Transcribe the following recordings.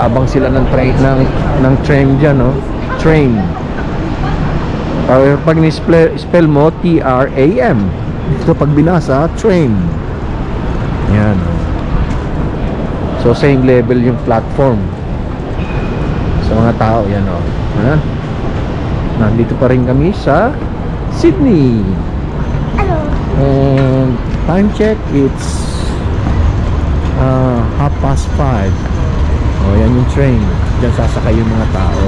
nag-aabang sila ng train, ng train dyan, no? Train. Pag ni-spell mo, T-R-A-M. Ito pag binasa, train. Yan. So same level yung platform sa mga tao. Yan, o. Nandito pa rin kami sa Sydney. And time check, it's 5:30. Oh, yan yung train. Diyan sasakay yung mga tao.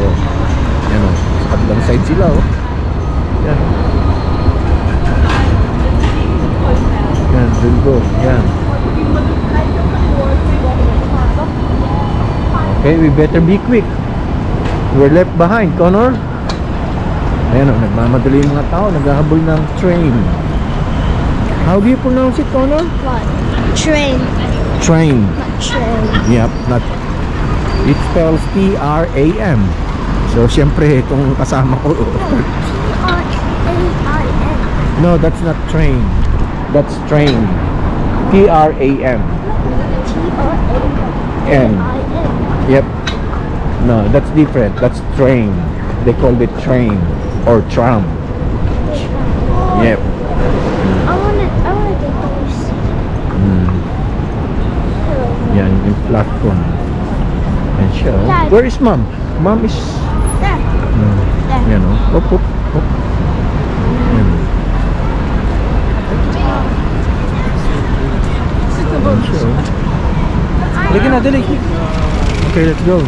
Yan, o. Sa kabilang side sila, o. Yan. Yan, dun go. Yan. Okay, we better be quick. We're left behind, Connor. Ayan, o. Nagmamadali yung mga tao. Naghahabol ng train. How do you pronounce it, Connor? What? Train. Train. Not train. Yep, not. It spells T-R-A-M. So, syempre, itong kasama ko. T-R-A-I-N. No, that's not train. That's train. T-R-A-M. T-R-A-I-N. Yep. No, that's different. That's train. They call it train or tram. Yep. I wanna get those. Yan yung platform. And siya. Dad. Where is mom? Mom is... There. There. Yan, o. Hop, hop, hop. Yan. Yan siya, o. Halika na, dali. Okay, let's go.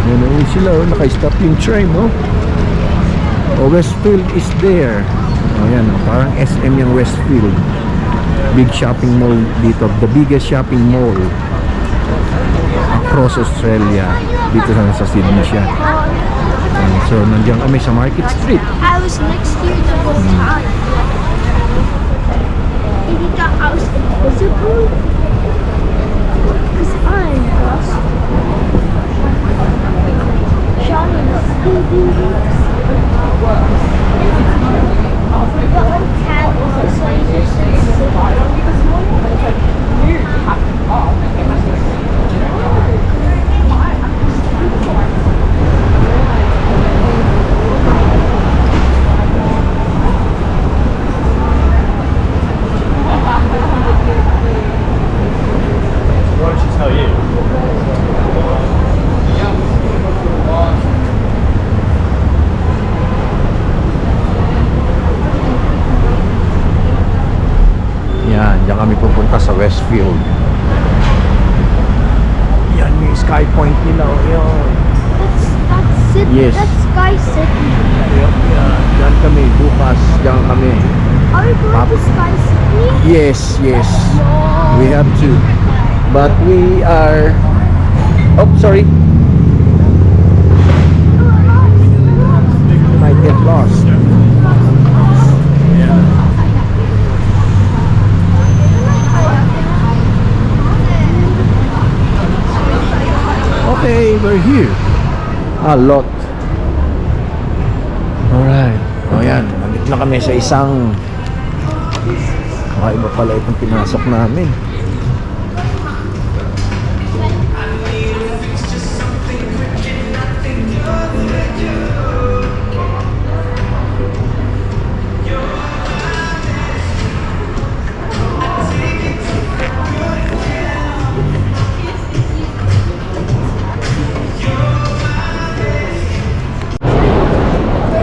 Yan, o. Sila, o. Naka-stop yung train, o. Westfield is there. O, yan, o. Parang SM yung Westfield. Big shopping mall dito. The biggest shopping mall across Australia. Dito sa Sydney siya. So, nandiyan kami sa Market Street. I was next to you the whole time. Did you thought I was invisible? Because I'm lost. Johnny Scooby. But on tab is it so you just What did she tell you? Yan, diyan kami pupunta sa Westfield. Yan, may Sky Point nila. Yan. That's Sydney. Yes. That's Sky Sydney. Yan, diyan kami. Bukas, diyan kami. Are we going to Sky Sydney? Yes, yes. No. We have to. But we are... Oh, sorry. Might get lost. Okay, we're here. A lot. Alright. O yan, nandito na kami sa isang... Iba pala itong pinasok namin.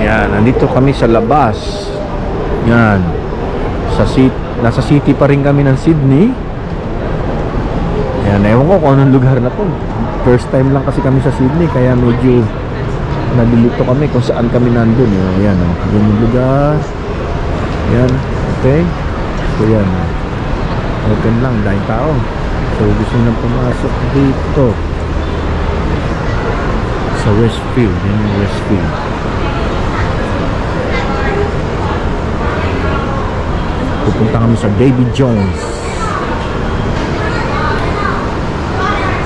Yan, nandito kami sa labas. Yan. Nasa city pa rin kami ng Sydney. Yan, ewan ko kung anong lugar na to. First time lang kasi kami sa Sydney, kaya medyo nalilito kami kung saan kami nandun. Yan, yan yung lugar. Yan, okay. So yan, open lang, dahil tao. So gusto nang pumasok dito sa Westfield. Yan yung Westfield. Pupunta kami sa David Jones.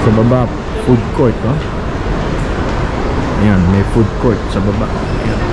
Sa baba, food court, no? Ayan, may food court sa baba. Ayan.